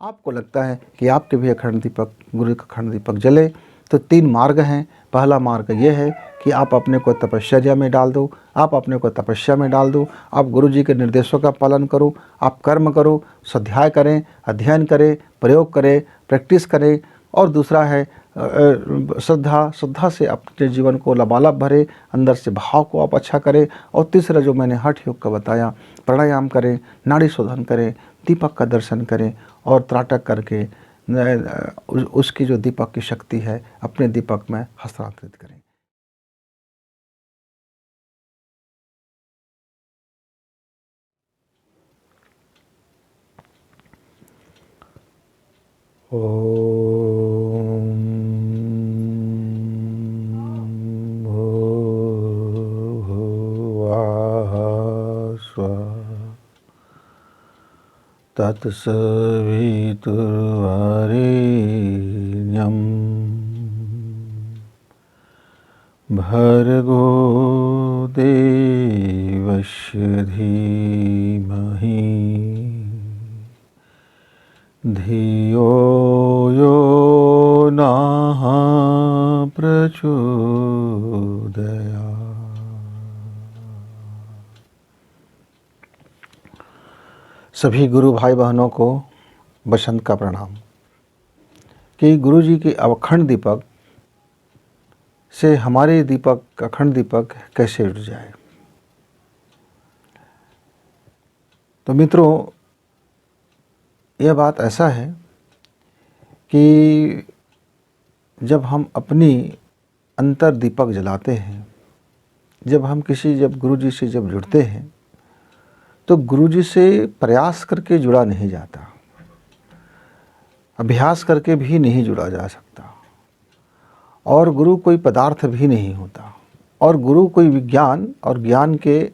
आपको लगता है कि आपके भी अखंड दीपक, गुरु का अखंड दीपक जले, तो 3 मार्ग हैं। पहला मार्ग ये है कि आप अपने को तपश्चर्या में डाल दो, आप अपने को तपस्या में डाल दो, आप गुरु जी के निर्देशों का पालन करो, आप कर्म करो, स्वाध्याय करें, अध्ययन करें, प्रयोग करें, प्रैक्टिस करें। और दूसरा है श्रद्धा से अपने जीवन को लबालब भरे, अंदर से भाव को आप अच्छा करें। और तीसरा जो मैंने हठ योग का बताया, प्राणायाम करें, नाड़ी शोधन करें, दीपक का दर्शन करें और त्राटक करके उसकी जो दीपक की शक्ति है अपने दीपक में हस्तांतरित करें। ओम भूर्भुवः स्वः तत्सवितुर्वरेण्यं भर्गो देवस्य धीमहि धियो यो नः प्रचोदयात्। सभी गुरु भाई बहनों को बसंत का प्रणाम। कि गुरु जी के अखंड दीपक से हमारे दीपक, अखंड दीपक कैसे जुड़ जाए। तो मित्रों, यह बात ऐसा है कि जब हम अपनी अंतर दीपक जलाते हैं, जब गुरु जी से जब जुड़ते हैं, तो गुरु जी से प्रयास करके जुड़ा नहीं जाता, अभ्यास करके भी नहीं जुड़ा जा सकता। और गुरु कोई पदार्थ भी नहीं होता, और गुरु कोई विज्ञान और ज्ञान के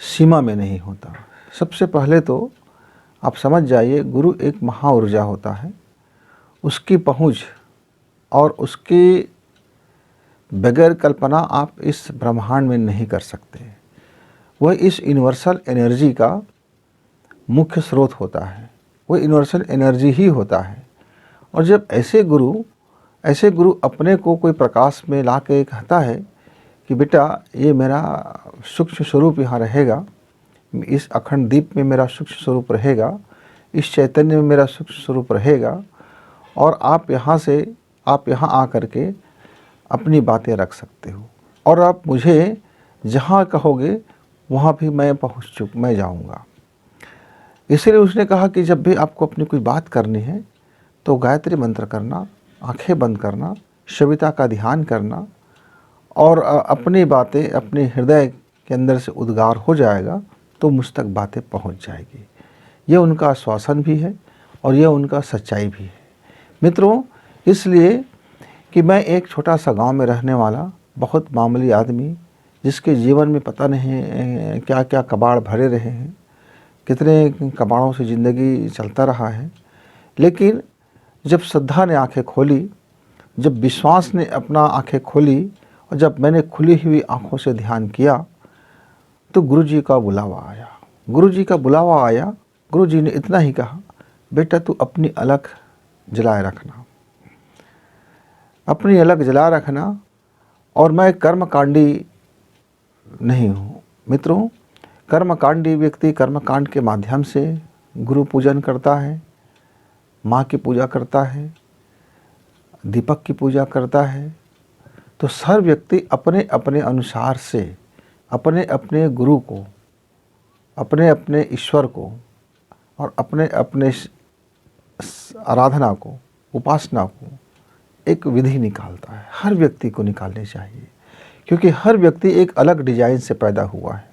सीमा में नहीं होता। सबसे पहले तो आप समझ जाइए, गुरु एक महा ऊर्जा होता है। उसकी पहुँच और उसके बगैर कल्पना आप इस ब्रह्मांड में नहीं कर सकते। वह इस यूनिवर्सल एनर्जी का मुख्य स्रोत होता है, वह यूनिवर्सल एनर्जी ही होता है। और जब ऐसे गुरु अपने को कोई प्रकाश में ला के कहता है कि बेटा ये मेरा सूक्ष्म स्वरूप यहाँ रहेगा, इस अखंड दीप में मेरा सूक्ष्म स्वरूप रहेगा, इस चैतन्य में मेरा सूक्ष्म स्वरूप रहेगा, और आप यहाँ आ करके अपनी बातें रख सकते हो, और आप मुझे जहाँ कहोगे वहाँ भी मैं जाऊँगा। इसलिए उसने कहा कि जब भी आपको अपनी कोई बात करनी है तो गायत्री मंत्र करना, आंखें बंद करना, सविता का ध्यान करना, और अपनी बातें अपने हृदय के अंदर से उद्गार हो जाएगा तो मुझ तक बातें पहुंच जाएगी। ये उनका आश्वासन भी है और यह उनका सच्चाई भी है। मित्रों, इसलिए कि मैं एक छोटा सा गांव में रहने वाला बहुत मामूली आदमी, जिसके जीवन में पता नहीं क्या क्या कबाड़ भरे रहे हैं, कितने कबाड़ों से ज़िंदगी चलता रहा है। लेकिन जब श्रद्धा ने आंखें खोली, जब विश्वास ने अपना आंखें खोली, और जब मैंने खुली हुई आंखों से ध्यान किया, तो गुरु जी का बुलावा आया। गुरु जी का बुलावा आया। गुरु जी ने इतना ही कहा, बेटा तू अपनी अलख जलाए रखना, अपनी अलग जला रखना, और मैं कर्मकांडी नहीं हूँ। मित्रों, कर्मकांडी व्यक्ति कर्मकांड के माध्यम से गुरु पूजन करता है, माँ की पूजा करता है, दीपक की पूजा करता है। तो हर व्यक्ति अपने अपने अनुसार से अपने अपने गुरु को, अपने अपने ईश्वर को, और अपने अपने आराधना को, उपासना को एक विधि निकालता है। हर व्यक्ति को निकालनी चाहिए, क्योंकि हर व्यक्ति एक अलग डिजाइन से पैदा हुआ है।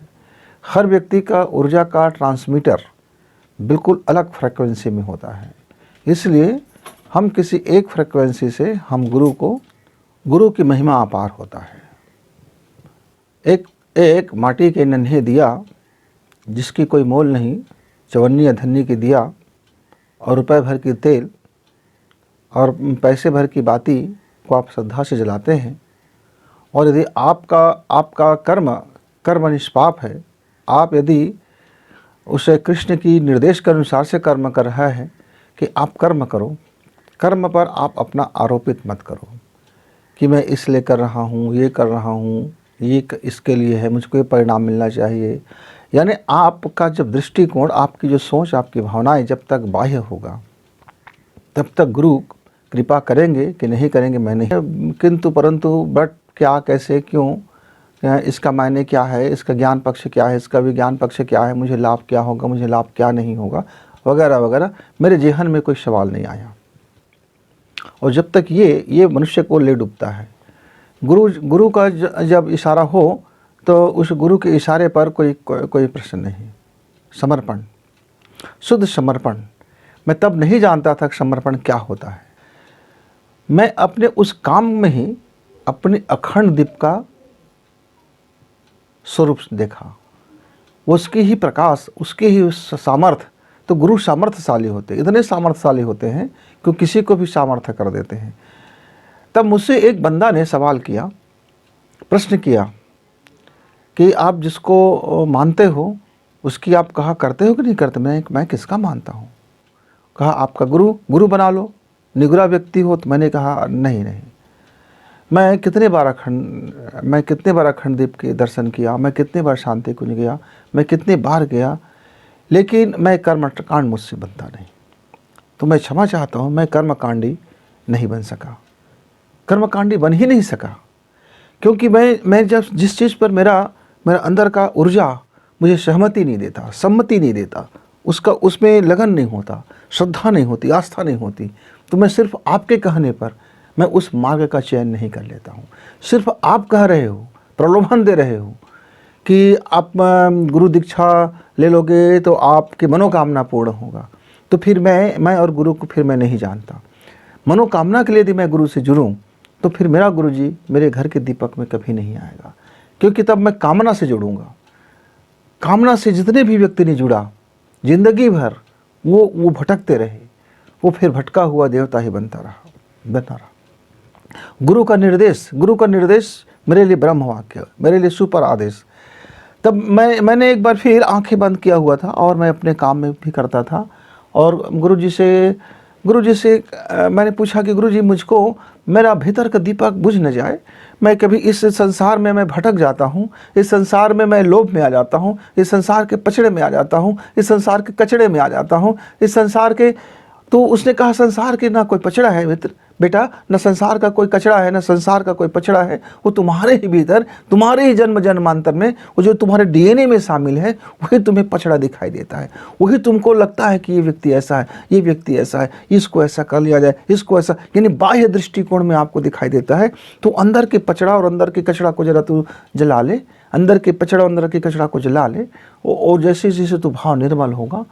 हर व्यक्ति का ऊर्जा का ट्रांसमीटर बिल्कुल अलग फ्रीक्वेंसी में होता है। इसलिए हम किसी एक फ्रीक्वेंसी से हम गुरु की महिमा अपार होता है। एक माटी के नन्हे दिया जिसकी कोई मोल नहीं, चवन्नी अधन्नी की दिया, और रुपए भर की तेल और पैसे भर की बाती को आप श्रद्धा से जलाते हैं, और यदि आपका कर्म निष्पाप है, आप यदि उसे कृष्ण की निर्देश के अनुसार से कर्म कर रहा है, कि आप कर्म करो, कर्म पर आप अपना आरोपित मत करो कि मैं इसलिए कर रहा हूँ, ये कर रहा हूँ, ये इसके लिए है, मुझको ये परिणाम मिलना चाहिए। यानी आपका जब दृष्टिकोण, आपकी जो सोच, आपकी भावनाएं जब तक बाह्य होगा तब तक गुरु कृपा करेंगे कि नहीं करेंगे मैं नहीं, किंतु परंतु बट क्या, कैसे, क्यों, इसका मायने क्या है, इसका ज्ञान पक्ष क्या है, इसका विज्ञान पक्ष क्या है, मुझे लाभ क्या होगा, मुझे लाभ क्या नहीं होगा, वगैरह वगैरह, मेरे जेहन में कोई सवाल नहीं आया। और जब तक ये मनुष्य को ले डूबता है, गुरु का जब इशारा हो तो उस गुरु के इशारे पर कोई प्रश्न नहीं। समर्पण, शुद्ध समर्पण। मैं तब नहीं जानता था कि समर्पण क्या होता है। मैं अपने उस काम में ही अपनी अखंड दीप का स्वरूप देखा, उसकी ही प्रकाश, उसकी ही सामर्थ्य। तो गुरु सामर्थ्यशाली होते, इतने सामर्थ्यशाली होते हैं कि किसी को भी सामर्थ्य कर देते हैं। तब मुझसे एक बंदा ने सवाल किया, प्रश्न किया कि आप जिसको मानते हो उसकी आप कहा करते हो कि नहीं करते। मैं किसका मानता हूँ? कहा आपका गुरु बना लो, निगुरा व्यक्ति हो। तो मैंने कहा नहीं, मैं कितने बार अखंड दीप के दर्शन किया, मैं कितने बार शांति कुंज गया, मैं कितने बार गया, लेकिन मैं कर्मकांड मुझसे बनता नहीं। तो मैं क्षमा चाहता हूँ, मैं कर्मकांडी नहीं बन सका, कर्मकांडी बन ही नहीं सका, क्योंकि मैं जब जिस चीज़ पर मेरा अंदर का ऊर्जा मुझे सहमति नहीं देता, सम्मति नहीं देता, उसमें लगन नहीं होता, श्रद्धा नहीं होती, आस्था नहीं होती, तो मैं सिर्फ आपके कहने पर मैं उस मार्ग का चयन नहीं कर लेता हूँ। सिर्फ आप कह रहे हो, प्रलोभन दे रहे हो कि आप गुरु दीक्षा ले लोगे तो आपकी मनोकामना पूर्ण होगा, तो फिर मैं और गुरु को फिर मैं नहीं जानता। मनोकामना के लिए यदि मैं गुरु से जुड़ूं तो फिर मेरा गुरु जी मेरे घर के दीपक में कभी नहीं आएगा, क्योंकि तब मैं कामना से जुड़ूंगा। कामना से जितने भी व्यक्ति ने जुड़ा, जिंदगी भर वो भटकते रहे, वो फिर भटका हुआ देवता ही बनता रहा। गुरु का निर्देश मेरे लिए ब्रह्म वाक्य, मेरे लिए सुपर आदेश। तब मैंने एक बार फिर आंखें बंद किया हुआ था और मैं अपने काम में भी करता था। और गुरु जी से मैंने पूछा कि गुरु जी, मुझको मेरा भीतर का दीपक बुझ न जाए, मैं कभी इस संसार में मैं भटक जाता हूँ, इस संसार में मैं लोभ में आ जाता हूँ, इस संसार के पचड़े में आ जाता हूँ, इस संसार के कचड़े में आ जाता हूँ, इस संसार के। तो उसने कहा संसार के ना कोई पचड़ा है मित्र, बेटा, न संसार का कोई कचड़ा है, न संसार का कोई पचड़ा है, वो तुम्हारे ही भीतर, तुम्हारे ही जन्म जन्मांतर में, वो जो तुम्हारे डीएनए में शामिल है, वही तुम्हें पचड़ा दिखाई देता है। वही तुमको लगता है कि ये व्यक्ति ऐसा है, ये व्यक्ति ऐसा है, इसको ऐसा कर लिया जाए, इसको ऐसा, यानी बाह्य दृष्टिकोण में आपको दिखाई देता है। तो अंदर के पचड़ा और अंदर के कचड़ा को जरा तू जला ले, अंदर के पचड़ा अंदर के कचड़ा को जला ले, और जैसे जैसे तू भाव निर्मल होगा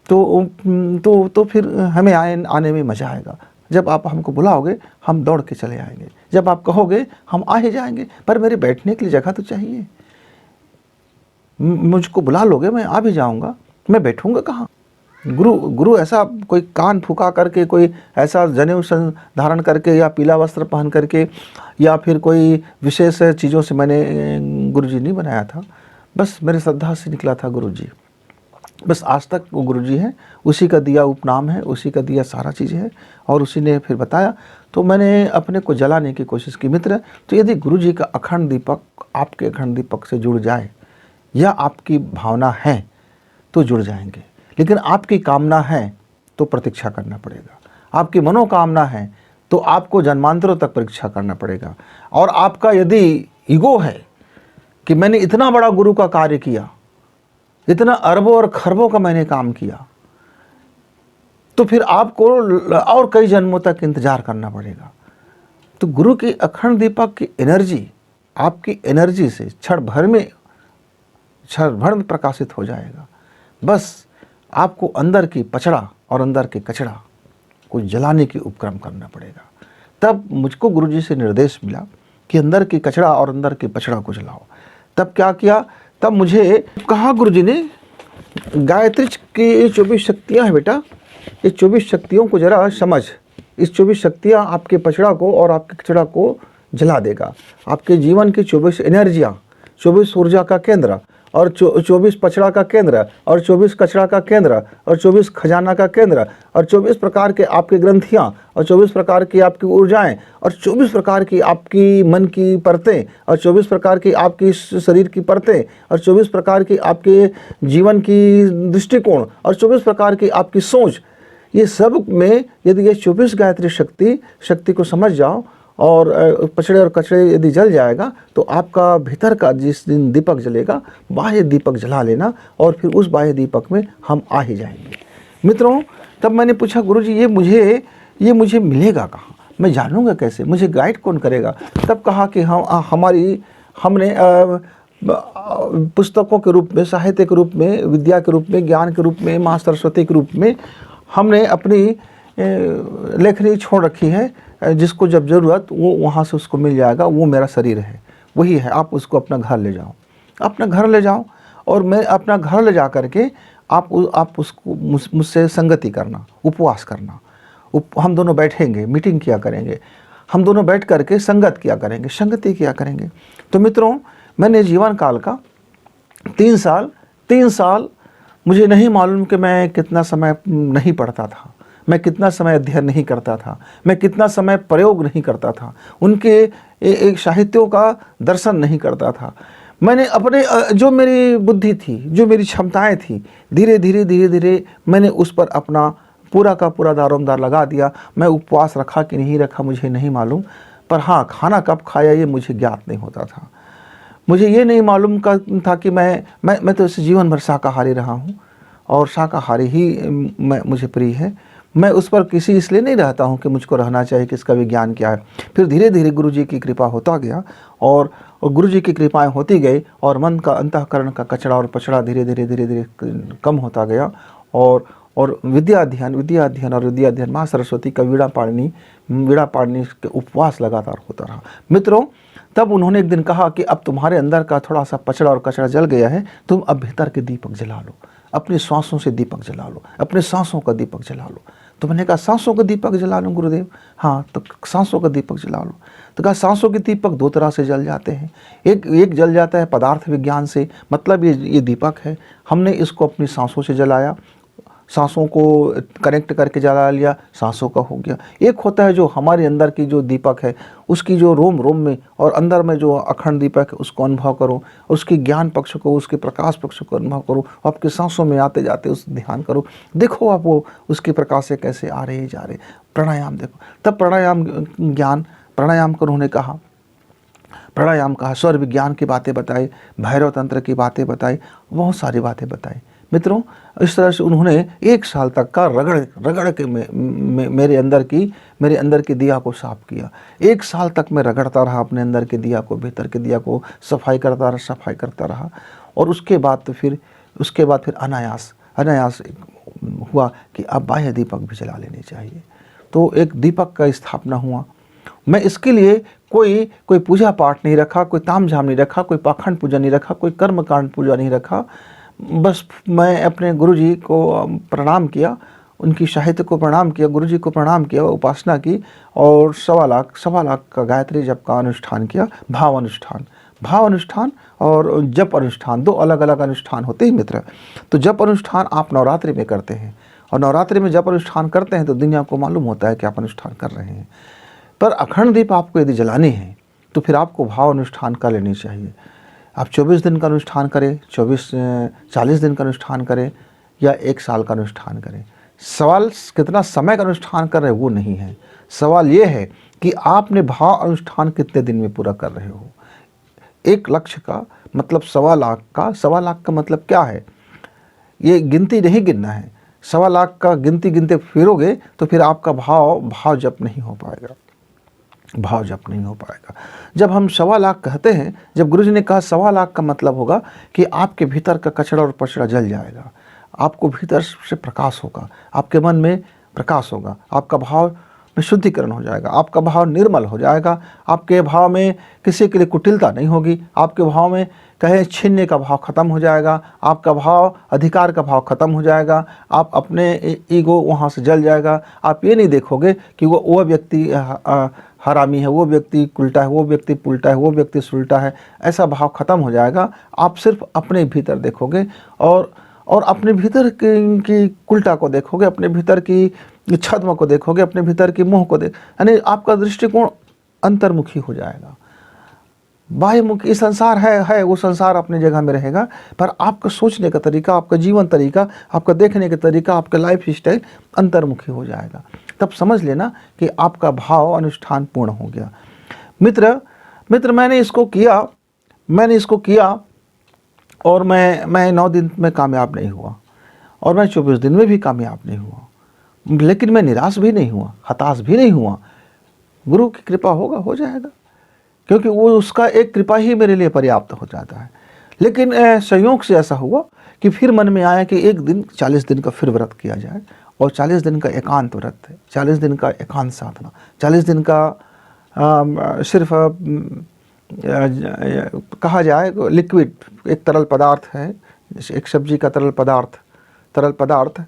तो फिर हमें आने में मज़ा आएगा। जब आप हमको बुलाओगे हम दौड़ के चले आएंगे, जब आप कहोगे हम आ ही जाएंगे, पर मेरे बैठने के लिए जगह तो चाहिए। मुझको बुला लोगे मैं आ भी जाऊंगा, मैं बैठूंगा कहाँ? गुरु ऐसा कोई कान फुका करके, कोई ऐसा जनेऊ धारण करके या पीला वस्त्र पहन करके या फिर कोई विशेष चीज़ों से मैंने गुरु जी नहीं बनाया था। बस मेरे श्रद्धा से निकला था गुरु जी। बस आज तक वो गुरु जी हैं, उसी का दिया उपनाम है, उसी का दिया सारा चीज़ है, और उसी ने फिर बताया। तो मैंने अपने को जलाने की कोशिश की। मित्र, तो यदि गुरु जी का अखंड दीपक आपके अखंड दीपक से जुड़ जाए, या आपकी भावना है तो जुड़ जाएंगे, लेकिन आपकी कामना है तो प्रतीक्षा करना पड़ेगा, आपकी मनोकामना है तो आपको जन्मांतरों तक परीक्षा करना पड़ेगा। और आपका यदि ईगो है कि मैंने इतना बड़ा गुरु का कार्य किया, इतना अरबों और खरबों का मैंने काम किया, तो फिर आपको और कई जन्मों तक इंतजार करना पड़ेगा। तो गुरु की अखंड दीपक की एनर्जी आपकी एनर्जी से क्षण भर में प्रकाशित हो जाएगा। बस आपको अंदर की पचड़ा और अंदर के कचड़ा को जलाने की उपक्रम करना पड़ेगा। तब मुझको गुरुजी से निर्देश मिला कि अंदर की कचड़ा और अंदर के पचड़ा को जलाओ। तब क्या किया? तब मुझे कहा गुरुजी ने, गायत्री की ये 24 शक्तियाँ हैं बेटा, ये 24 शक्तियों को जरा समझ। इस 24 शक्तियाँ आपके पचड़ा को और आपके कचड़ा को जला देगा। आपके जीवन की 24 एनर्जियाँ, 24 ऊर्जा का केंद्र, और 24 पचड़ा का केंद्र, और 24 कचड़ा का केंद्र, और 24 खजाना का केंद्र, और 24 प्रकार के आपके ग्रंथियाँ, और 24 प्रकार की आपकी ऊर्जाएं, और 24 प्रकार की आपकी मन की परतें, और 24 प्रकार की आपकी शरीर की परतें, और 24 प्रकार की आपके जीवन की दृष्टिकोण, और 24 प्रकार की आपकी सोच, ये सब में यदि ये 24 गायत्री शक्ति को समझ जाओ और पचड़े और कचड़े यदि जल जाएगा तो आपका भीतर का जिस दिन दीपक जलेगा, बाह्य दीपक जला लेना, और फिर उस बाह्य दीपक में हम आ ही जाएंगे। मित्रों, तब मैंने पूछा, गुरुजी ये मुझे मिलेगा कहाँ, मैं जानूंगा कैसे, मुझे गाइड कौन करेगा? तब कहा कि हमने पुस्तकों के रूप में, साहित्य के रूप में, विद्या के रूप में, ज्ञान के रूप में, माँ सरस्वती के रूप में हमने अपनी लेखनी छोड़ रखी है, जिसको जब ज़रूरत वो वहाँ से उसको मिल जाएगा, वो मेरा शरीर है, वही है। आप उसको अपना घर ले जाओ, अपना घर ले जाओ, और मैं अपना घर ले जा करके आप उसको मुझसे संगति करना, उपवास करना। हम दोनों बैठेंगे, मीटिंग किया करेंगे, हम दोनों बैठ करके संगत किया करेंगे, संगति किया करेंगे। तो मित्रों, मैंने जीवन काल का 3 साल मुझे नहीं मालूम कि मैं कितना समय नहीं पढ़ता था, मैं कितना समय अध्ययन नहीं करता था, मैं कितना समय प्रयोग नहीं करता था, उनके एक साहित्यों का दर्शन नहीं करता था। मैंने अपने जो मेरी बुद्धि थी, जो मेरी क्षमताएं थी, धीरे धीरे मैंने उस पर अपना पूरा का पूरा दारोमदार लगा दिया। मैं उपवास रखा कि नहीं रखा मुझे नहीं मालूम, पर हाँ, खाना कब खाया ये मुझे ज्ञात नहीं होता था। मुझे ये नहीं मालूम था कि मैं तो इस जीवन भर शाकाहारी रहा हूँ, और शाकाहारी ही मुझे प्रिय है। मैं उस पर किसी इसलिए नहीं रहता हूँ कि मुझको रहना चाहिए कि इसका विज्ञान क्या है। फिर धीरे धीरे गुरुजी की कृपा होता गया, और गुरुजी की कृपाएं होती गई, और मन का अंतःकरण का कचड़ा और पचड़ा धीरे धीरे कम होता गया, और विद्या अध्ययन माँ सरस्वती का वीणा पाणनी के उपवास लगातार होता रहा। मित्रों, तब उन्होंने एक दिन कहा कि अब तुम्हारे अंदर का थोड़ा सा पचड़ा और कचड़ा जल गया है, तुम अब भीतर के दीपक जला लो, अपनी सांसों से दीपक जला लो, अपने सांसों का दीपक जला लो। तो मैंने कहा, सांसों का दीपक जला लो गुरुदेव? हाँ, तो सांसों का दीपक जला लो। तो कहा, सांसों के दीपक 2 तरह से जल जाते हैं। एक जल जाता है पदार्थ विज्ञान से, मतलब ये दीपक है, हमने इसको अपनी सांसों से जलाया, सांसों को कनेक्ट करके जला लिया, सांसों का हो गया। एक होता है जो हमारे अंदर की जो दीपक है, उसकी जो रोम में और अंदर में जो अखंड दीपक है उसको अनुभव करो, उसकी ज्ञान पक्ष को, उसके प्रकाश पक्ष को अनुभव करो, आपके सांसों में आते जाते उस ध्यान करो, देखो आप वो उसके प्रकाश से कैसे आ रहे जा रहे। प्राणायाम देखो, तब प्राणायाम को उन्होंने कहा, स्वर विज्ञान की बातें बताई, भैरव तंत्र की बातें बताई, बहुत सारी बातें बताई। मित्रों, इस तरह से उन्होंने 1 साल तक का रगड़ के मेरे अंदर की दिया को साफ किया। 1 साल तक मैं रगड़ता रहा अपने अंदर के दिया को, भीतर के दिया को सफाई करता रहा। और उसके बाद फिर अनायास हुआ कि अब बाह्य दीपक भी जला लेने चाहिए। तो एक दीपक का स्थापना हुआ। मैं इसके लिए कोई पूजा पाठ नहीं रखा, कोई तामझाम नहीं रखा, कोई पाखंड पूजा नहीं रखा, कोई कर्मकांड पूजा नहीं रखा। बस मैं अपने गुरुजी को प्रणाम किया, उनकी साहित्य को प्रणाम किया, गुरुजी को प्रणाम किया, उपासना की, और 1.25 लाख का गायत्री जप का अनुष्ठान किया। भाव अनुष्ठान और जप अनुष्ठान 2 अलग अलग अनुष्ठान होते हैं मित्र। तो जप अनुष्ठान आप नवरात्रि में करते हैं, और नवरात्रि में जप अनुष्ठान करते हैं तो दुनिया को मालूम होता है कि आप अनुष्ठान कर रहे हैं। पर अखंड दीप आपको यदि जलाने हैं तो फिर आपको भाव अनुष्ठान कर लेनी चाहिए। आप 24 दिन का अनुष्ठान करें, 40 दिन का अनुष्ठान करें, या 1 साल का अनुष्ठान करें। सवाल कितना समय का अनुष्ठान कर रहे हो वो नहीं है, सवाल ये है कि आपने भाव अनुष्ठान कितने दिन में पूरा कर रहे हो। एक लक्ष्य का मतलब 1.25 लाख का मतलब क्या है, ये गिनती नहीं गिनना है। 1.25 लाख का गिनते फिरोगे तो फिर आपका भाव जप नहीं हो पाएगा, जब हम 1.25 लाख कहते हैं, जब गुरुजी ने कहा 1.25 लाख का मतलब होगा कि आपके भीतर का कचड़ा और पचड़ा जल जाएगा, आपको भीतर से प्रकाश होगा, आपके मन में प्रकाश होगा, आपका भाव में शुद्धिकरण हो जाएगा, आपका भाव निर्मल हो जाएगा, आपके भाव में किसी के लिए कुटिलता नहीं होगी, आपके भाव में कहे छीनने का भाव खत्म हो जाएगा, आपका भाव अधिकार का भाव खत्म हो जाएगा, आप अपने ईगो वहाँ से जल जाएगा। आप ये नहीं देखोगे कि वो व्यक्ति हरामी है, वो व्यक्ति उल्टा है, वो व्यक्ति पुल्टा है, वो व्यक्ति सुलटा है, ऐसा भाव खत्म हो जाएगा। आप सिर्फ अपने भीतर देखोगे और अपने भीतर की कुल्टा को देखोगे, अपने भीतर की छद्म को देखोगे, अपने भीतर की मोह को यानी आपका दृष्टिकोण अंतर्मुखी हो जाएगा। बाह्यमुखी संसार है वो संसार अपनी जगह में रहेगा, पर आपका सोचने का तरीका, आपका जीवन तरीका, आपका देखने का तरीका, आपका लाइफ स्टाइल अंतर्मुखी हो जाएगा। तब समझ लेना कि आपका भाव अनुष्ठान पूर्ण हो गया। मित्र मैंने इसको किया और मैं 9 दिन में कामयाब नहीं हुआ और मैं 24 दिन में भी कामयाब नहीं हुआ, लेकिन मैं निराश भी नहीं हुआ, हताश भी नहीं हुआ। गुरु की कृपा होगा, हो जाएगा, क्योंकि वो उसका एक कृपा ही मेरे लिए पर्याप्त हो जाता है। लेकिन संयोग से ऐसा हुआ कि फिर मन में आया कि एक दिन 40 दिन का फिर व्रत किया जाए, और 40 दिन का एकांत व्रत है, 40 दिन का एकांत साधना, 40 दिन का सिर्फ कहा जाए लिक्विड, एक तरल पदार्थ है, एक सब्जी का तरल पदार्थ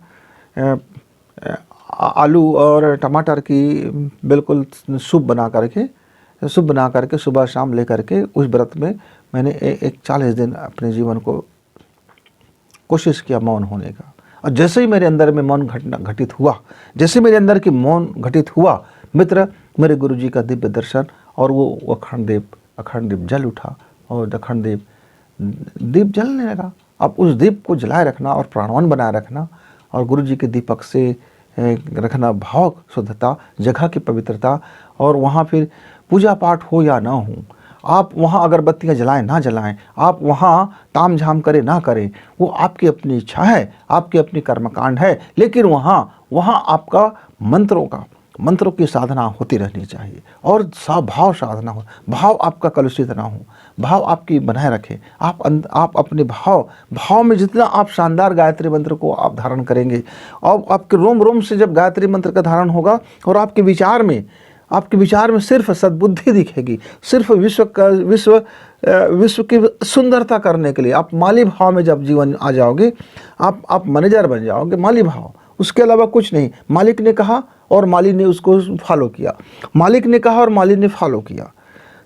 आलू और टमाटर की बिल्कुल सूप बना करके सुबह शाम लेकर के उस व्रत में मैंने एक 40 दिन अपने जीवन को कोशिश किया मौन होने का। और जैसे ही मेरे अंदर में मौन घटित हुआ, जैसे मेरे अंदर की मौन घटित हुआ, मित्र, मेरे गुरुजी का दिव्य दर्शन, और वो अखंड दीप जल उठा और अखंड दीप जलने लगा। अब उस दीप को जलाए रखना और प्राणवान बनाए रखना और गुरुजी के दीपक से रखना भाव शुद्धता, जगह की पवित्रता, और वहाँ फिर पूजा पाठ हो या ना हो, आप वहाँ अगरबत्तियाँ जलाएं ना जलाएं, आप वहाँ ताम झाम करें ना करें, वो आपकी अपनी इच्छा है, आपकी अपनी कर्मकांड है, लेकिन वहाँ आपका मंत्रों की साधना होती रहनी चाहिए और भाव साधना हो, भाव आपका कलुषित ना हो, भाव आपकी बनाए रखे। आप अपने भाव में जितना आप शानदार गायत्री मंत्र को आप धारण करेंगे, और आपके रोम रोम से जब गायत्री मंत्र का धारण होगा और आपके विचार में सिर्फ सद्बुद्धि दिखेगी, सिर्फ विश्व की सुंदरता करने के लिए आप माली भाव में जब जीवन आ जाओगे, आप मैनेजर बन जाओगे, माली भाव, उसके अलावा कुछ नहीं। मालिक ने कहा और माली ने उसको फॉलो किया, मालिक ने कहा और माली ने फॉलो किया।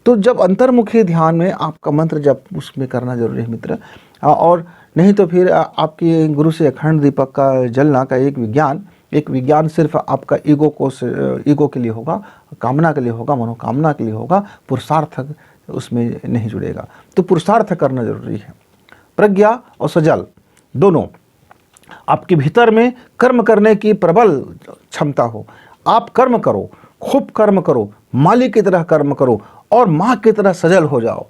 तो जब अंतर्मुखी ध्यान में आपका मंत्र जब उसमें करना जरूरी है मित्र, और नहीं तो फिर आपकी गुरु से अखंड दीपक का जलना का एक विज्ञान सिर्फ आपका ईगो के लिए होगा, कामना के लिए होगा, मनोकामना के लिए होगा, पुरुषार्थ उसमें नहीं जुड़ेगा। तो पुरुषार्थ करना जरूरी है। प्रज्ञा और सजल दोनों, आपके भीतर में कर्म करने की प्रबल क्षमता हो, आप कर्म करो, खूब कर्म करो, माली की तरह कर्म करो और माँ की तरह सजल हो जाओ।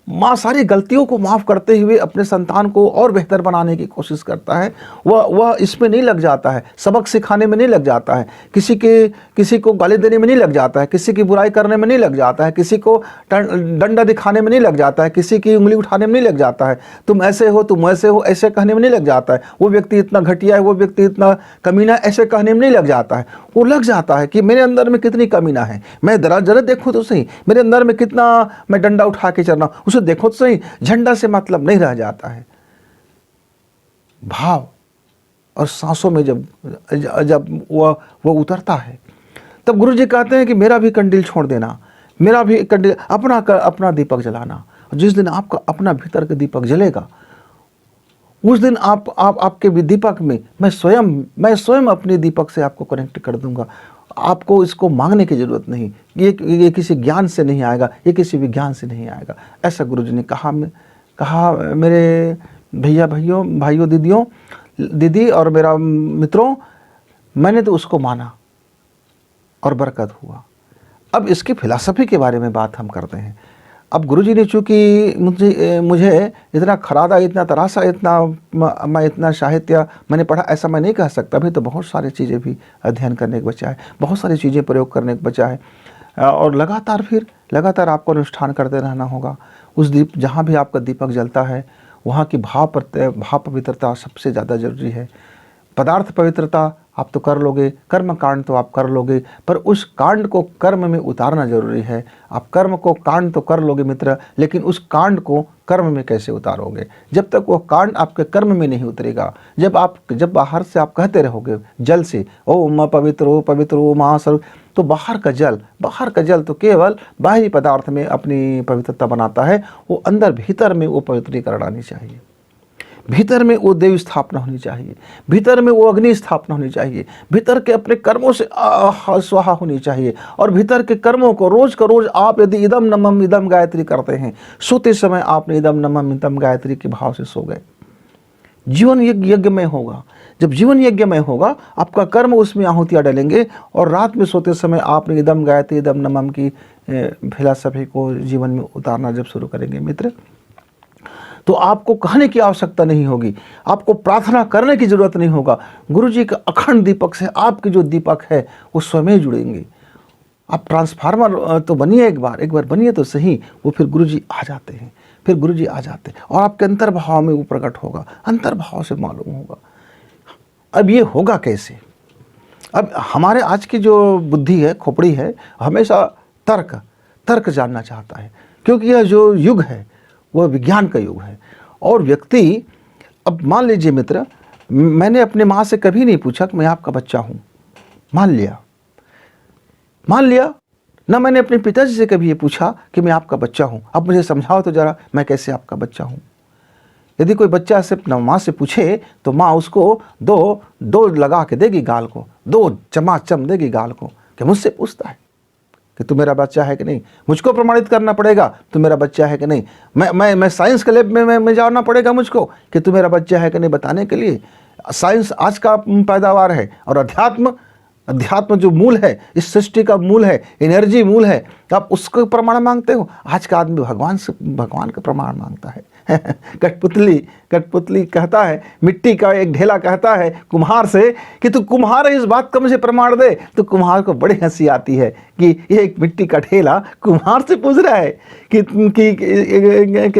माँ सारी गलतियों को माफ़ करते हुए अपने संतान को और बेहतर बनाने की कोशिश करता है। वह इसमें नहीं लग जाता है, सबक सिखाने में नहीं लग जाता है, किसी को गाली देने में नहीं लग जाता है, किसी की बुराई करने में नहीं लग जाता है, किसी को डंडा दिखाने में नहीं लग जाता है, किसी की उंगली उठाने में नहीं लग जाता है, तुम ऐसे हो ऐसे कहने में नहीं लग जाता है, वो व्यक्ति इतना घटिया है, वो व्यक्ति इतना कमीना, ऐसे कहने में नहीं लग जाता है। वो लग जाता है कि मेरे अंदर में कितनी कमीना है, मैं जरा देखूँ तो सही, मेरे अंदर में कितना मैं डंडा उठा के चल रहा हूँ, उसे देखो तो सही। झंडा से मतलब नहीं रह जाता है। भाव और सांसों में जब वो उतरता है, तब गुरु जी कहते हैं कि मेरा भी कंडील छोड़ देना, मेरा भी कंडील, अपना दीपक जलाना। जिस दिन आपका अपना भीतर का दीपक जलेगा, उस दिन आपके दीपक में मैं स्वयं अपने दीपक से आपको कनेक्ट कर दूंगा। आपको इसको मांगने की जरूरत नहीं, ये किसी ज्ञान से नहीं आएगा, ये किसी विज्ञान से नहीं आएगा। ऐसा गुरुजी ने कहा मेरे भाइयों दीदी और मेरा मित्रों, मैंने तो उसको माना और बरकत हुआ। अब इसकी फिलॉसफी के बारे में बात हम करते हैं। अब गुरुजी ने चूँकि मुझे इतना खरादा, इतना तरासा, मैं इतना साहित्य मैंने पढ़ा, ऐसा मैं नहीं कह सकता। अभी तो बहुत सारी चीज़ें भी अध्ययन करने को बचा है, बहुत सारी चीज़ें प्रयोग करने को बचा है, और लगातार आपको अनुष्ठान करते रहना होगा। उस दीप, जहाँ भी आपका दीपक जलता है, वहाँ की भाव पवित्रता सबसे ज़्यादा जरूरी है। पदार्थ पवित्रता आप तो कर लोगे, कर्म कांड तो आप कर लोगे, पर उस कांड को कर्म में उतारना जरूरी है। आप कर्म को कांड तो कर लोगे मित्र, लेकिन उस कांड को कर्म में कैसे उतारोगे? जब तक वो कांड आपके कर्म में नहीं उतरेगा, जब बाहर से आप कहते रहोगे जल से, ओ माँ पवित्र हो माँ सर्व, तो बाहर का जल तो केवल बाहरी पदार्थ में अपनी पवित्रता बनाता है। वो अंदर भीतर में वो पवित्रीकरण आनी चाहिए, भीतर में वो देव स्थापना होनी चाहिए, भीतर में वो अग्नि स्थापना होनी चाहिए, भीतर के अपने कर्मों से स्वाहा होनी चाहिए। और भीतर के कर्मों को रोज का रोज आप यदि इदम नमम इदम गायत्री करते हैं, सोते समय आपने इदम नमम इदम गायत्री के भाव से सो गए, जीवन यज्ञमय होगा। जब जीवन यज्ञमय होगा, आपका कर्म उसमें आहुतियाँ डालेंगे। और रात में सोते समय आपने इदम गायत्री इदम नमम की फिलॉसफी को जीवन में उतारना जब शुरू करेंगे मित्र, तो आपको कहने की आवश्यकता नहीं होगी, आपको प्रार्थना करने की जरूरत नहीं होगा। गुरु जी के अखंड दीपक से आपके जो दीपक है वो स्वयं जुड़ेंगे। आप ट्रांसफार्मर तो बनिए, एक बार बनिए तो सही, वो फिर गुरु जी आ जाते हैं, और आपके अंतर्भाव में वो प्रकट होगा, अंतर्भाव से मालूम होगा। अब ये होगा कैसे? अब हमारे आज की जो बुद्धि है, खोपड़ी है, हमेशा तर्क जानना चाहता है, क्योंकि यह जो युग है वह विज्ञान का युग है। और व्यक्ति, अब मान लीजिए मित्र, मैंने अपने माँ से कभी नहीं पूछा कि मैं आपका बच्चा हूँ, मान लिया, ना मैंने अपने पिताजी से कभी ये पूछा कि मैं आपका बच्चा हूँ, अब मुझे समझाओ तो जरा मैं कैसे आपका बच्चा हूँ। यदि कोई बच्चा से अपना माँ से पूछे तो माँ उसको दो लगा के देगी गाल को, 2 चमाचम देगी गाल को, कि मुझसे पूछता है कि तू मेरा बच्चा है कि नहीं। मुझको प्रमाणित करना पड़ेगा तू मेरा बच्चा है कि नहीं। मैं साइंस के लैब में जाना पड़ेगा मुझको कि तू मेरा बच्चा है कि नहीं बताने के लिए। साइंस आज का पैदावार है, और अध्यात्म जो मूल है, इस सृष्टि का मूल है, एनर्जी मूल है, आप उसको प्रमाण मांगते हो। आज का आदमी भगवान का प्रमाण मांगता है। कठपुतली कहता है, मिट्टी का एक ढेला कहता है कुम्हार से कि तू कुम्हार है, इस बात का मुझे प्रमाण दे। तो कुम्हार को बड़ी हंसी आती है कि ये एक मिट्टी का ढेला कुम्हार से पूछ रहा है कि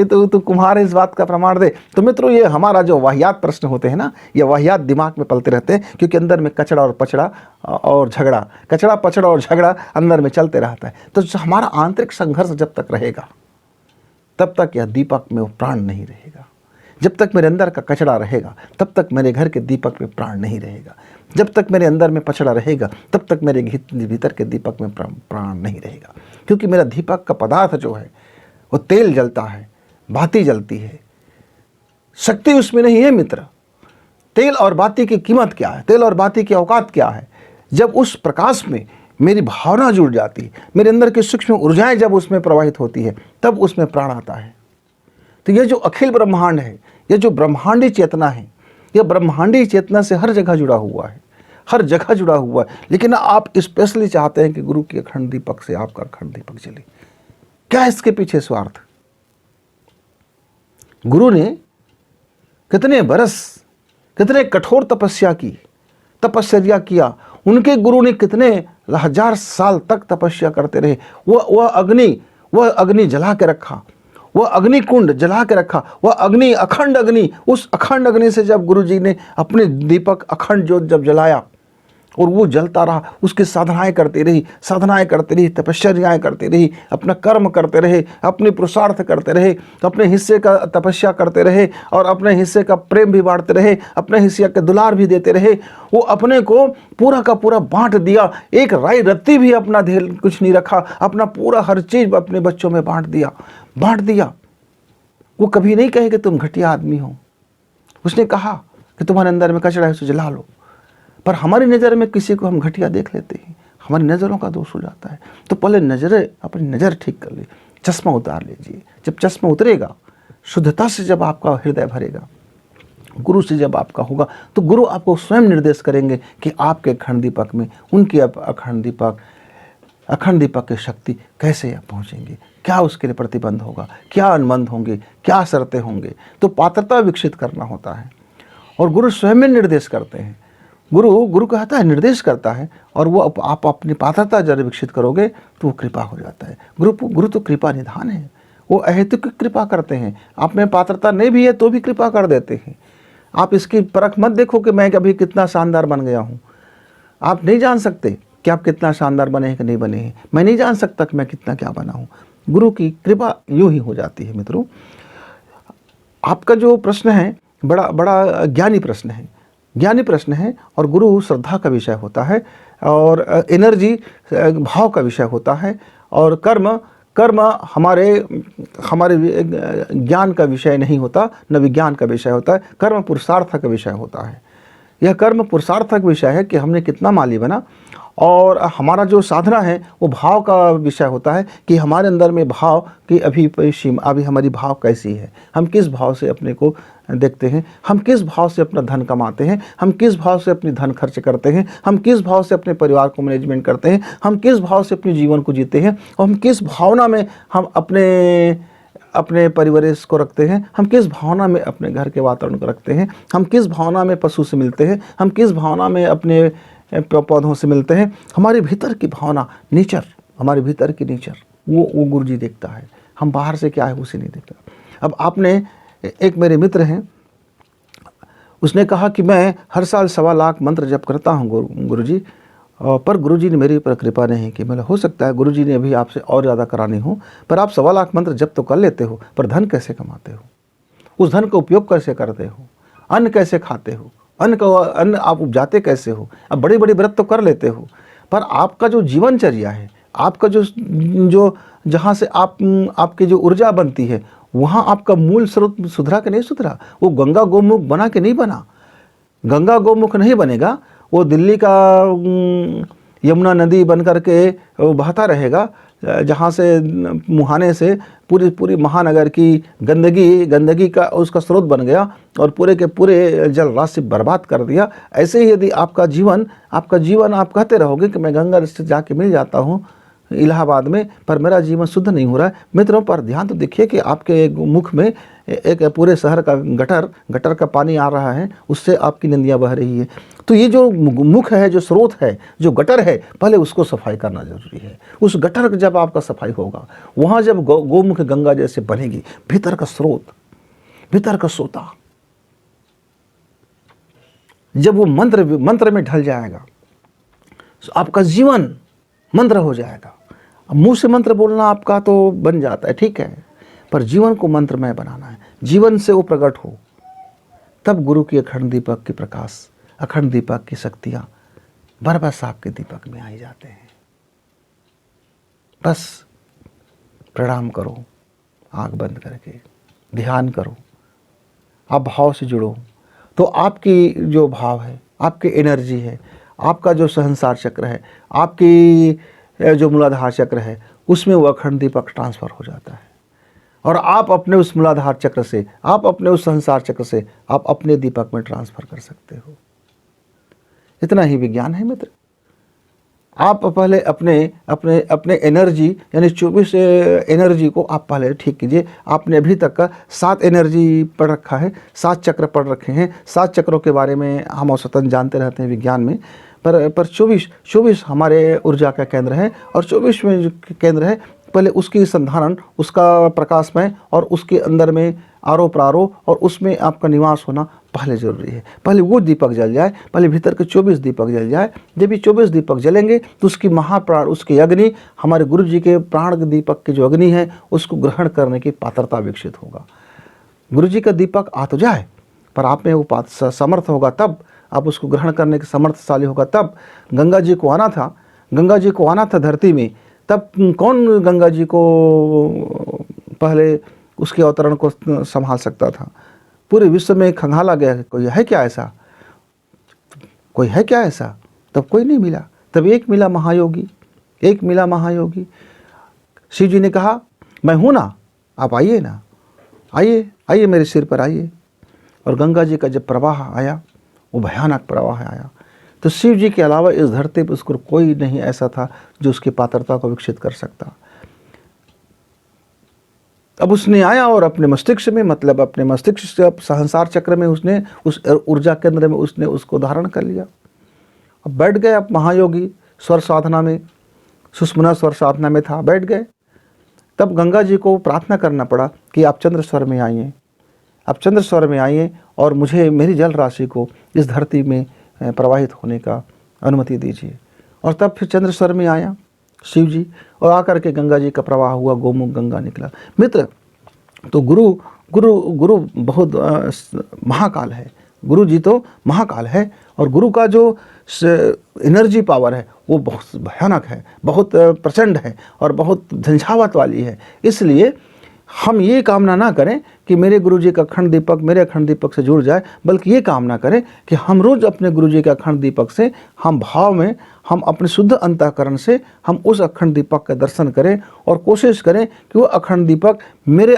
तू कुम्हार है, इस बात का प्रमाण दे। तो मित्रों, ये हमारा जो वाहियात प्रश्न होते हैं ना, ये वाहियात दिमाग में पलते रहते हैं, क्योंकि अंदर में कचड़ा और पचड़ा और झगड़ा अंदर में चलते रहता है। तो हमारा आंतरिक संघर्ष जब तक रहेगा, तब तक यह दीपक में प्राण नहीं रहेगा। जब तक मेरे अंदर का कचड़ा रहेगा, तब तक मेरे घर के दीपक में प्राण नहीं रहेगा। जब तक मेरे अंदर में पचड़ा रहेगा, तब तक मेरे भीतर के दीपक में प्राण नहीं रहेगा। क्योंकि मेरा दीपक का पदार्थ जो है वो तेल जलता है, बाती जलती है, शक्ति उसमें नहीं है मित्र। तेल और बाती की कीमत क्या है, तेल और बाती की औकात क्या है? जब उस प्रकाश में मेरी भावना जुड़ जाती है, मेरे अंदर की सूक्ष्म ऊर्जाएं जब उसमें प्रवाहित होती है, तब उसमें प्राण आता है। तो ये जो अखिल ब्रह्मांड है, ये जो ब्रह्मांडी चेतना है, यह ब्रह्मांडी चेतना से हर जगह जुड़ा हुआ है, लेकिन आप स्पेशली चाहते हैं कि गुरु के अखंड दीपक से आपका अखंड दीपक जले। क्या इसके पीछे स्वार्थ? गुरु ने कितने बरस, कितने कठोर तपस्या किया, उनके गुरु ने कितने 1000 साल तक तपस्या करते रहे। वह अग्नि जला के रखा, वह अग्नि कुंड जला के रखा, वह अग्नि, अखंड अग्नि, उस अखंड अग्नि से जब गुरु जी ने अपने दीपक अखंड ज्योत जब जलाया और वो जलता रहा, उसकी साधनाएं करते रही, तपस्याएं करते रही, अपना कर्म करते रहे, अपने पुरुषार्थ करते रहे, अपने हिस्से का तपस्या करते रहे, और अपने हिस्से का प्रेम भी बांटते रहे, अपने हिस्से का दुलार भी देते रहे। वो अपने को पूरा का पूरा बांट दिया, एक राई रत्ती भी अपना कुछ नहीं रखा, अपना पूरा हर चीज अपने बच्चों में बांट दिया। वो कभी नहीं कहे कि तुम घटिया आदमी हो, उसने कहा कि तुम्हारे अंदर में कचरा है, उसे जला लो। पर हमारी नज़र में किसी को हम घटिया देख लेते हैं, हमारी नज़रों का दोष हो जाता है। तो पहले अपनी नज़र ठीक कर ले, चश्मा उतार लीजिए। जब चश्मा उतरेगा, शुद्धता से जब आपका हृदय भरेगा, गुरु से जब आपका होगा, तो गुरु आपको स्वयं निर्देश करेंगे कि आपके अखंड दीपक में उनके अखंड दीपक की शक्ति कैसे आप पहुँचेंगे, क्या उसके लिए प्रतिबंध होगा, क्या अनुबंध होंगे, क्या शर्तें होंगे। तो पात्रता विकसित करना होता है, और गुरु स्वयं में निर्देश करते हैं। गुरु कहता है, निर्देश करता है, और वो आप अपनी पात्रता जब विकसित करोगे तो वो कृपा हो जाता है। गुरु तो कृपा निधान है, वो अहेतुक कृपा करते हैं। आप में पात्रता नहीं भी है तो भी कृपा कर देते हैं। आप इसकी परख मत देखो कि मैं अभी कितना शानदार बन गया हूँ। आप नहीं जान सकते कि आप कितना शानदार बने हैं कि नहीं बने हैं। मैं नहीं जान सकता कि मैं कितना क्या बना हूँ। गुरु की कृपा यूं ही हो जाती है। मित्रों, आपका जो प्रश्न है बड़ा बड़ा ज्ञानी प्रश्न है, ज्ञानी प्रश्न है। और गुरु श्रद्धा का विषय होता है, और एनर्जी भाव का विषय होता है, और कर्म कर्म हमारे हमारे ज्ञान का विषय नहीं होता, न विज्ञान का विषय होता है। कर्म पुरुषार्थ का विषय होता है। यह कर्म पुरुषार्थक विषय है कि हमने कितना माली बना, और हमारा जो साधना है वो भाव का विषय होता है कि हमारे अंदर में भाव की अभी हमारी भाव कैसी है, हम किस भाव से अपने को देखते हैं, हम किस भाव से अपना धन कमाते हैं, हम किस भाव से अपनी धन खर्च करते हैं, हम किस भाव से अपने परिवार को मैनेजमेंट करते हैं, हम किस भाव से अपने जीवन को जीते हैं, और हम किस भावना में हम अपने परिवेश को रखते हैं, हम किस भावना में अपने घर के वातावरण को रखते हैं, हम किस भावना में पशु से मिलते हैं, हम किस भावना में अपने पौधों से मिलते हैं। हमारे भीतर की भावना, नेचर, हमारे भीतर की नेचर वो गुरु जी देखता है। हम बाहर से क्या है उसे नहीं देखता। अब आपने, एक मेरे मित्र हैं, उसने कहा कि मैं हर साल 1.25 लाख मंत्र जप करता हूँ गुरु जी, पर गुरुजी ने मेरे ऊपर कृपा नहीं की। मतलब हो सकता है गुरुजी ने अभी आपसे और ज़्यादा करानी हो, पर आप 1.25 लाख मंत्र जप तो कर लेते हो, पर धन कैसे कमाते हो? उस धन का उपयोग कैसे करते हो? अन्न कैसे खाते हो? अन्न आप उपजाते कैसे हो? अब बड़ी बड़ी व्रत तो कर लेते हो, पर आपका जो जीवनचर्या है, आपका जो जहाँ से आपकी जो ऊर्जा बनती है, वहाँ आपका मूल स्रोत सुधरा कि नहीं सुधरा? वो गंगा गोमुख बना कि नहीं बना? गंगा गोमुख नहीं बनेगा, वो दिल्ली का यमुना नदी बन करके बहता रहेगा, जहाँ से मुहाने से पूरी महानगर की गंदगी का उसका स्रोत बन गया और पूरे के पूरे जल राशि बर्बाद कर दिया। ऐसे ही यदि आपका जीवन आप कहते रहोगे कि मैं गंगा से जाके मिल जाता हूँ इलाहाबाद में, पर मेरा जीवन शुद्ध नहीं हो रहा है। मित्रों, पर ध्यान तो देखिए कि आपके मुख में एक पूरे शहर का गटर का पानी आ रहा है, उससे आपकी नदियाँ बह रही है। तो ये जो मुख है, जो स्रोत है, जो गटर है, पहले उसको सफाई करना जरूरी है। उस गटर का जब आपका सफाई होगा, वहाँ जब गोमुख गंगा जैसे बनेगी, भीतर का स्रोत, भीतर का सोता, जब वो मंत्र में ढल जाएगा, आपका जीवन मंत्र हो जाएगा। मुंह से मंत्र बोलना आपका तो बन जाता है, ठीक है, पर जीवन को मंत्रमय बनाना है, जीवन से वो प्रकट हो, तब गुरु की अखंड दीपक की प्रकाश, अखंड दीपक की शक्तियां बरबस आपके दीपक में आई जाते हैं। बस प्रणाम करो, आंख बंद करके ध्यान करो, आप भाव से जुड़ो, तो आपकी जो भाव है, आपकी एनर्जी है, आपका जो सहनसार चक्र है, आपकी जो मूलाधार चक्र है, उसमें वो अखंड दीपक ट्रांसफर हो जाता है, और आप अपने उस मूलाधार चक्र से, आप अपने उस संसार चक्र से आप अपने दीपक में ट्रांसफर कर सकते हो। इतना ही विज्ञान है मित्र। आप पहले अपने एनर्जी, यानी 24 एनर्जी को आप पहले ठीक कीजिए। आपने अभी तक का 7 एनर्जी पढ़ रखा है, 7 चक्र पढ़ रखे हैं। 7 चक्रों के बारे में हम औसतन जानते रहते हैं विज्ञान में, पर 24 हमारे ऊर्जा का केंद्र है, और 24वें जो केंद्र है, पहले उसकी संधारण, उसका प्रकाशमय, और उसके अंदर में आरो प्रारो, और उसमें आपका निवास होना पहले ज़रूरी है। पहले वो दीपक जल जाए, पहले भीतर के 24 दीपक जल जाए। जब ये 24 दीपक जलेंगे तो उसकी महाप्राण, उसकी अग्नि, हमारे गुरु जी के प्राण दीपक की जो अग्नि है, उसको ग्रहण करने की पात्रता विकसित होगा। गुरु जी का दीपक आ तो जाए, पर आप में वो समर्थ होगा, तब आप उसको ग्रहण करने के समर्थशाली होगा। तब गंगा जी को आना था धरती में, तब कौन गंगा जी को पहले उसके अवतरण को संभाल सकता था? पूरे विश्व में खंगाला गया, कोई है क्या ऐसा? तब कोई नहीं मिला। तब एक मिला महायोगी। शिव जी ने कहा, मैं हूं ना, आप आइए ना, आइए मेरे सिर पर आइए। और गंगा जी का जब प्रवाह आया, वो भयानक प्रवाह आया, तो शिव जी के अलावा इस धरती पर उसको कोई नहीं ऐसा था जो उसकी पात्रता को विकसित कर सकता। अब उसने आया और अपने मस्तिष्क में, मतलब अपने मस्तिष्क से सहनसार चक्र में, उसने उस ऊर्जा केंद्र में उसने उसको धारण कर लिया। अब बैठ गए, अब महायोगी स्वर साधना में, सुषुम्ना स्वर साधना में था, बैठ गए। तब गंगा जी को प्रार्थना करना पड़ा कि आप चंद्र स्वर में आइए, आप चंद्र स्वर में आइए और मुझे मेरी जल राशि को इस धरती में प्रवाहित होने का अनुमति दीजिए। और तब फिर चंद्र स्वर में आया शिव जी और आकर के गंगा जी का प्रवाह हुआ, गोमुख गंगा निकला। मित्र, तो गुरु गुरु गुरु बहुत महाकाल है, गुरु जी तो महाकाल है। और गुरु का जो एनर्जी पावर है वो बहुत भयानक है, बहुत प्रचंड है और बहुत झंझावात वाली है। इसलिए हम ये कामना ना करें कि मेरे गुरुजी का अखंड दीपक मेरे अखंड दीपक से जुड़ जाए, बल्कि ये कामना करें कि हम रोज़ अपने गुरुजी के अखंड दीपक से हम भाव में, हम अपने शुद्ध अंतःकरण से हम उस अखंड दीपक का दर्शन करें और कोशिश करें कि वो अखंड दीपक मेरे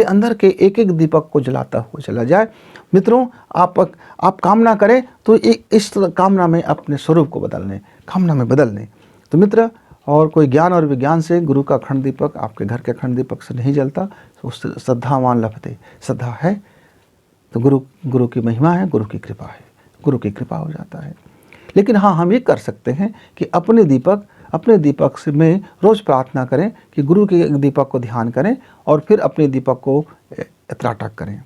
अंदर के एक एक दीपक को जलाता हुआ चला जाए। मित्रों, आप कामना करें तो इस कामना में अपने स्वरूप को कामना में बदल लें। तो मित्र, और कोई ज्ञान और विज्ञान से गुरु का अखंड दीपक आपके घर के अखंड दीपक से नहीं जलता। तो उससे श्रद्धावान लभते, श्रद्धा है तो गुरु की महिमा है, गुरु की कृपा है, गुरु की कृपा हो जाता है। लेकिन हाँ, हम ये कर सकते हैं कि अपने दीपक से में रोज़ प्रार्थना करें कि गुरु के दीपक को ध्यान करें और फिर अपने दीपक को त्राटक करें।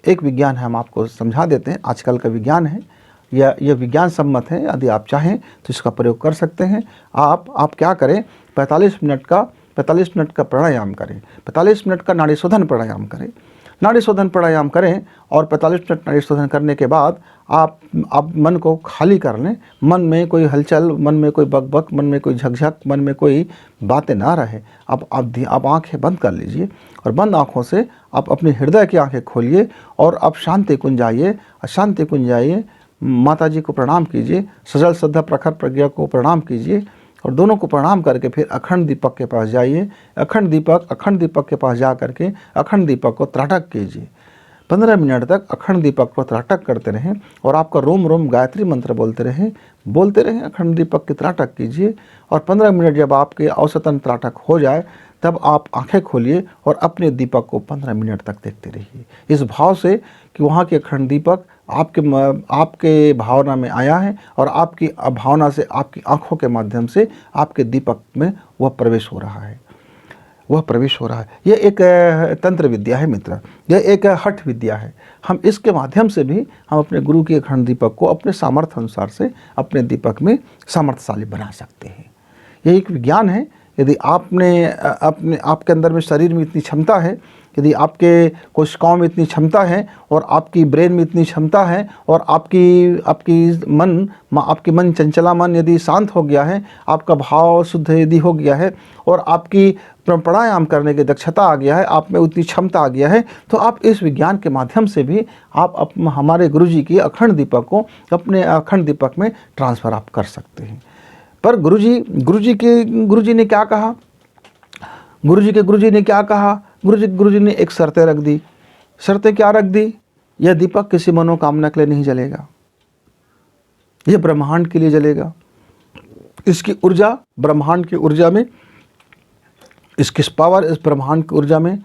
एक विज्ञान है, हम आपको समझा देते हैं, आजकल का विज्ञान है, यह विज्ञान सम्मत है। यदि आप चाहें तो इसका प्रयोग कर सकते हैं। आप क्या करें, 45 मिनट का प्राणायाम करें, 45 मिनट का नाड़ी शोधन प्राणायाम करें। नाड़ी शोधन प्राणायाम करें और 45 मिनट नाड़ी शोधन करने के बाद आप मन को खाली कर लें। मन में कोई हलचल, मन में कोई बकबक, मन में कोई झकझक, मन में कोई बातें ना रहे। आप आंखें बंद कर लीजिए और बंद आँखों से आप अपने हृदय की आंखें खोलिए और आप शांति कुंज जाइए। माता जी को प्रणाम कीजिए, सजल श्रद्धा प्रखर प्रज्ञा को प्रणाम कीजिए और दोनों को प्रणाम करके फिर अखंड दीपक के पास जाइए। अखंड दीपक के पास जा करके अखंड दीपक को त्राटक कीजिए। 15 मिनट तक अखंड दीपक को त्राटक करते रहें और आपका रोम रोम गायत्री मंत्र बोलते रहें। अखंड दीपक की त्राटक कीजिए और 15 मिनट जब आपके औसतन त्राटक हो जाए तब आप आंखें खोलिए और अपने दीपक को 15 मिनट तक देखते रहिए, इस भाव से कि वहाँ के अखंड दीपक आपके भावना में आया है और आपकी भावना से, आपकी आंखों के माध्यम से आपके दीपक में वह प्रवेश हो रहा है। यह एक तंत्र विद्या है मित्र, यह एक हठ विद्या है। हम इसके माध्यम से भी हम अपने गुरु के अखंड दीपक को अपने सामर्थ्य अनुसार से अपने दीपक में सामर्थ्यशाली बना सकते हैं। यह एक विज्ञान है। यदि आपके अंदर में, शरीर में इतनी क्षमता है, यदि आपके कोशिकाओं में इतनी क्षमता है और आपकी ब्रेन में इतनी क्षमता है और आपकी मन चंचला मन यदि शांत हो गया है, आपका भाव शुद्ध यदि हो गया है और आपकी प्राणायाम करने की दक्षता आ गया है, आप में उतनी क्षमता आ गया है, तो आप इस विज्ञान के माध्यम से भी आप हमारे गुरुजी की अखंड दीपक को अपने अखंड दीपक में ट्रांसफ़र आप कर सकते हैं। पर गुरुजी ने क्या कहा? गुरुजी ने क्या कहा? गुरुजी ने एक शर्तें रख दी। शर्तें क्या रख दी? यह दीपक किसी मनोकामना के लिए नहीं जलेगा, यह ब्रह्मांड के लिए जलेगा। इसकी ऊर्जा ब्रह्मांड की ऊर्जा में, इसकी पावर इस ब्रह्मांड की ऊर्जा में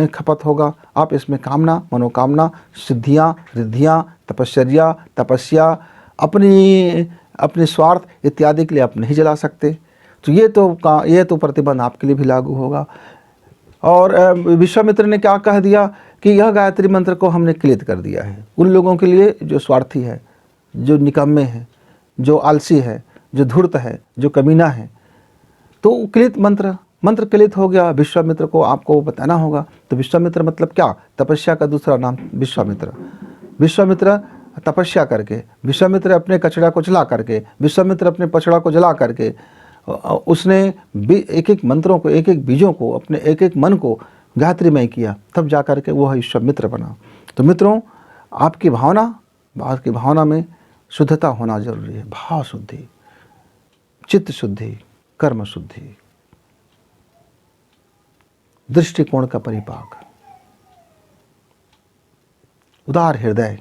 खपत होगा। आप इसमें कामना, मनोकामना, सिद्धियाँ, रिद्धियाँ, तपस्या, अपने स्वार्थ इत्यादि के लिए आप नहीं जला सकते। तो ये तो प्रतिबंध आपके लिए भी लागू होगा। और विश्वामित्र ने क्या कह दिया कि यह गायत्री मंत्र को हमने क्लित कर दिया है उन लोगों के लिए जो स्वार्थी है, जो निकम्मे हैं, जो आलसी है, जो धूर्त है, जो कमीना है। तो क्लित मंत्र क्लित हो गया। विश्वामित्र को आपको बताना होगा। तो विश्वामित्र मतलब क्या? तपस्या का दूसरा नाम विश्वामित्र तपस्या करके, विश्वामित्र अपने कचड़ा को जला करके, विश्वामित्र अपने पचड़ा को जला करके उसने एक एक मंत्रों को, एक एक बीजों को, अपने एक एक मन को गायत्रीमय किया, तब जा करके वह विश्वामित्र बना। तो मित्रों, आपकी भावना में शुद्धता होना जरूरी है। भाव शुद्धि, चित्त शुद्धि, कर्म शुद्धि, दृष्टिकोण का परिपाक, उदार हृदय,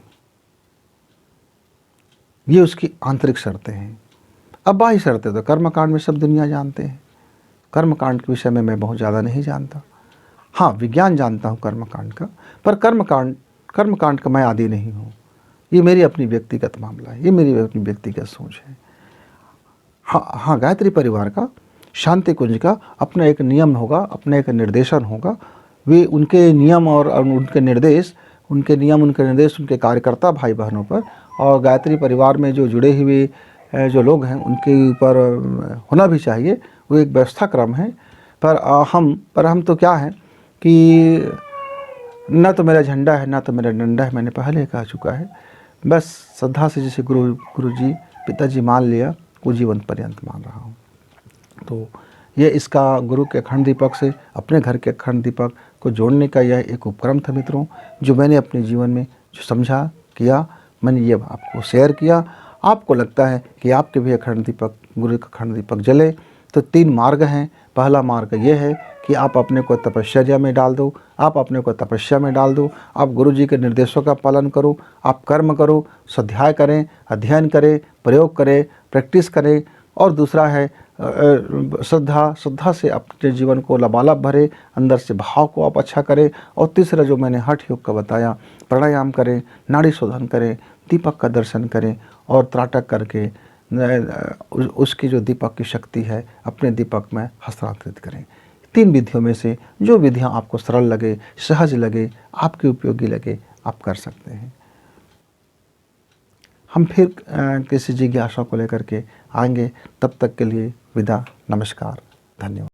ये उसकी आंतरिक शर्तें हैं। अब बाह्य शर्तें तो कर्मकांड में सब दुनिया जानते हैं। कर्मकांड के विषय में मैं बहुत ज़्यादा नहीं जानता। हाँ, विज्ञान जानता हूँ कर्मकांड का, पर कर्मकांड का मैं आदी नहीं हूँ। ये मेरी अपनी व्यक्तिगत मामला है, ये मेरी अपनी व्यक्तिगत सोच है। हाँ, गायत्री परिवार का, शांति कुंज का अपना एक नियम होगा, अपना एक निर्देशन होगा। वे उनके नियम और उनके निर्देश उनके कार्यकर्ता भाई बहनों पर और गायत्री परिवार में जो जुड़े हुए जो लोग हैं उनके ऊपर होना भी चाहिए। वो एक व्यवस्था क्रम है। पर हम तो क्या है कि न तो मेरा झंडा है ना तो मेरा डंडा है, मैंने पहले कह चुका है। बस श्रद्धा से जैसे गुरुजी पिताजी मान लिया, वो जीवन पर्यंत मान रहा हूँ। तो ये इसका गुरु के अखंड दीपक से अपने घर के अखंड दीपक को जोड़ने का यह एक उपक्रम था मित्रों, जो मैंने अपने जीवन में जो समझा किया, मैंने ये आपको शेयर किया। आपको लगता है कि आपके भी अखंड दीपक, गुरु का अखंड दीपक जले, तो 3 मार्ग हैं। पहला मार्ग ये है कि आप अपने को तपश्चर्या में डाल दो, आप अपने को तपस्या में डाल दो, आप गुरु जी के निर्देशों का पालन करो, आप कर्म करो, स्वाध्याय करें, अध्ययन करें, प्रयोग करें, प्रैक्टिस करें। और दूसरा है श्रद्धा से अपने जीवन को लबालब भरे, अंदर से भाव को आप अच्छा करें। और तीसरा जो मैंने हठ योग का बताया, प्राणायाम करें, नाड़ी शोधन करें, दीपक का दर्शन करें और त्राटक करके उसकी जो दीपक की शक्ति है अपने दीपक में हस्तांतरित करें। 3 विधियों में से जो विधियां आपको सरल लगे, सहज लगे, आपके उपयोगी लगे, आप कर सकते हैं। हम फिर किसी जिज्ञासा को लेकर के आएंगे। तब तक के लिए विदा, नमस्कार, धन्यवाद।